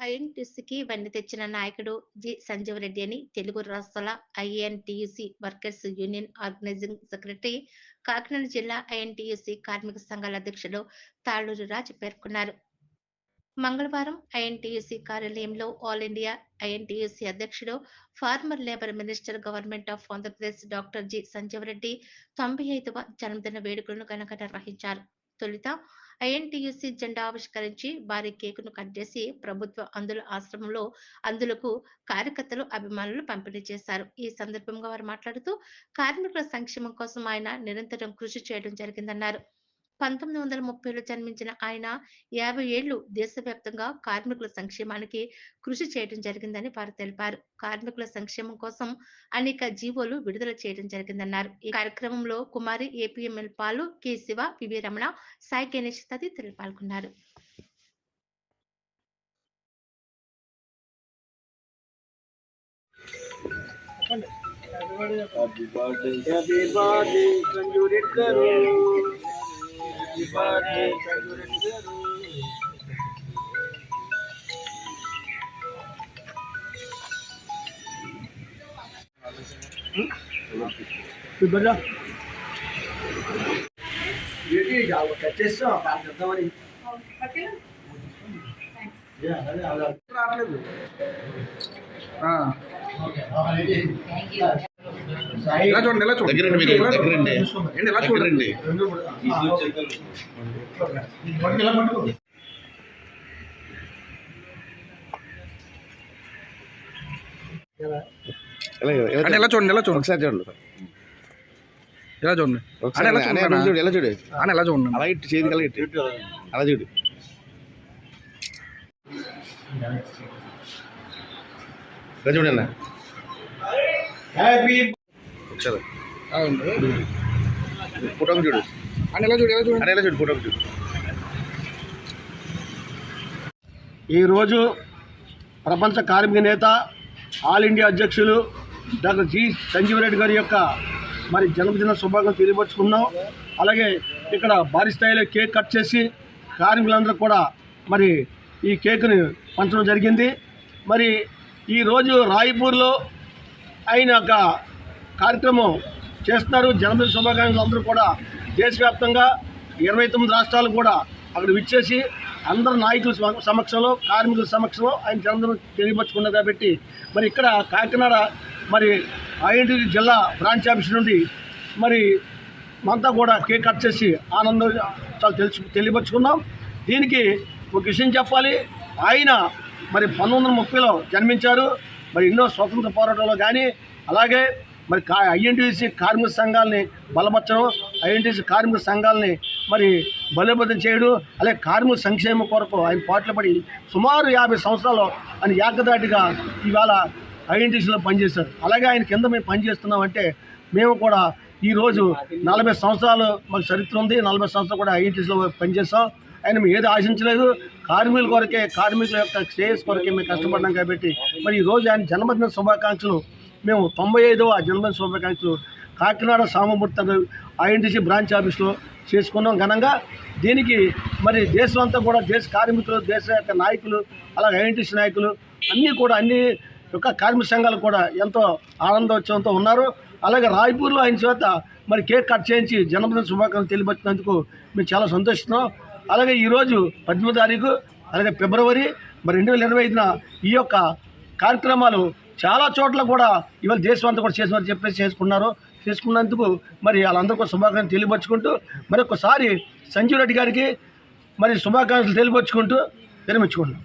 ఐఎన్టీయూసీకి వన్నె తెచ్చిన నాయకుడు జి. సంజీవ్ రెడ్డి అని తెలుగు రాష్ట్రాల INTUC workers union organizing secretary, Kakinada జిల్లా ఐఎన్టీయూసీ కార్మిక సంఘాల అధ్యక్షుడు తాళ్లూరి రాజు పేర్కొన్నారు. మంగళవారం ఐఎన్టీయూసీ కార్యాలయంలో ఆల్ ఇండియా ఐఎన్టీయూసీ అధ్యక్షుడు, former labour minister, government of Andhra Pradesh doctor G. Sanjeev Reddy 95వ జన్మదిన వేడుకలను ఘనంగా నిర్వహించారు. తొలుత ఐఎన్టీయూసీ జెండా ఆవిష్కరించి భారీ కేకును కట్ చేసి ప్రభుత్వ అందుల ఆశ్రమంలో అందులకు కార్యకర్తలు, అభిమానులు పంపిణీ చేశారు. ఈ సందర్భంగా వారు మాట్లాడుతూ కార్మికుల సంక్షేమం కోసం ఆయన నిరంతరం కృషి చేయడం జరిగిందన్నారు. 1930లో జన్మించిన ఆయన 50 ఏళ్లు దేశవ్యాప్తంగా కార్మికుల సంక్షేమానికి కృషి చేయడం జరిగిందని వారు తెలిపారు. కార్మికుల సంక్షేమం కోసం అనేక జీవోలు విడుదల చేయడం జరిగిందన్నారు. ఈ కార్యక్రమంలో కుమారి, ఏపీఎంఎల్ పాలు, కె. శివ, పివి రమణ, సాయి గణేష్ తదితరులు పాల్గొన్నారు. చూడండి. ఎలా చూడండి ఒకసారి చూడండి. ఎలా చూడండి ఎలా చూడు ఎలా చూడండి అలా ఇటు చేతి కల ఇటు అలా చూడు. ఎలా చూడన్నా ఒకసారి ఫోటోకి చూడు ఎలా చూడు ఎలా చూడు ఫోటోకి చూడు. ఈరోజు ప్రపంచ కార్మిక నేత, ఆల్ ఇండియా అధ్యక్షులు డాక్టర్ జి. సంజీవ్ రెడ్డి గారి యొక్క మరి జన్మదిన శుభాకాంక్షలు తెలియపరుచుకున్నాం. అలాగే ఇక్కడ భారీ స్థాయిలో కేక్ కట్ చేసి కార్మికులందరూ కూడా మరి ఈ కేక్ని పంచడం జరిగింది. మరి ఈరోజు రాయ్పూర్లో ఆయన యొక్క కార్యక్రమం చేస్తున్నారు. జన్మదిన శుభాకాంక్షలు అందరూ కూడా దేశవ్యాప్తంగా 29 రాష్ట్రాలు కూడా అక్కడ విచ్చేసి అందరు నాయకుల సమక్షంలో, కార్మికుల సమక్షంలో ఆయన జన్మదినం తెలియపరుచుకున్నారు. కాబట్టి మరి ఇక్కడ కాకినాడ మరి ఐఎన్టీయూసీ జిల్లా బ్రాంచ్ ఆఫీస్ నుండి మరి అంతా కూడా కేక్ కట్ చేసి ఆనందం చాలా తెలియపరుచుకున్నాం. దీనికి ఒక విషయం చెప్పాలి. ఆయన మరి 1930లో జన్మించారు. మరి ఎన్నో స్వతంత్ర పోరాటంలో కానీ, అలాగే మరి ఐఎన్టీయూసీ కార్మిక సంఘాలని బలపరచడం, ఐఎన్టీయూసీ కార్మిక సంఘాలని మరి బలోపేతం చేయడం, అలాగే కార్మిక సంక్షేమం కొరకు ఆయన పాటుపడి సుమారు 50 సంవత్సరాలు ఆయన ఏకదాటిగా ఇవాళ ఐఎన్టీయూసీలో పనిచేశారు. అలాగే ఆయన కింద మేము పనిచేస్తున్నామంటే మేము కూడా ఈరోజు 40 సంవత్సరాలు మాకు చరిత్ర ఉంది. 40 సంవత్సరాలు కూడా ఐఎన్టీయూసీలో పనిచేస్తాం. ఆయన మేము ఏది ఆశించలేదు. కార్మికుల కొరకే, కార్మికుల యొక్క శ్రేయస్ కొరకే మేము కష్టపడ్డాం. కాబట్టి మరి ఈరోజు ఆయన జన్మదిన శుభాకాంక్షలు మేము 95వ జన్మదిన శుభాకాంక్షలు కాకినాడ సామమూర్తి ఐఎన్టీయూసీ బ్రాంచ్ ఆఫీస్లో చేసుకున్నాం ఘనంగా. దీనికి మరి దేశం అంతా కూడా, దేశ కార్మికులు, దేశ యొక్క నాయకులు, అలాగే ఐఎన్టీయూసీ నాయకులు అన్ని యొక్క కార్మిక సంఘాలు కూడా ఎంతో ఆనందోత్సవంతో ఉన్నారు. అలాగే రాయ్పూర్లో ఆయన చేత మరి కేక్ కట్ చేయించి జన్మదిన శుభాకాంక్షలు తెలియపరిచినందుకు మేము చాలా సంతోషిస్తున్నాం. అలాగే ఈరోజు 18వ తారీఖు, అలాగే ఫిబ్రవరి మరి 2025న ఈ యొక్క కార్యక్రమాలు చాలా చోట్ల కూడా ఇవాళ దేశం అంతా కూడా చేసిన చెప్పేసి చేసుకున్నందుకు మరి వాళ్ళందరూ కూడా శుభాకాంక్షలు తెలియపరుచుకుంటూ మరి ఒకసారి సంజీవ్ రెడ్డి గారికి మరి శుభాకాంక్షలు తెలియపరుచుకుంటూ విరమించుకుంటున్నాం.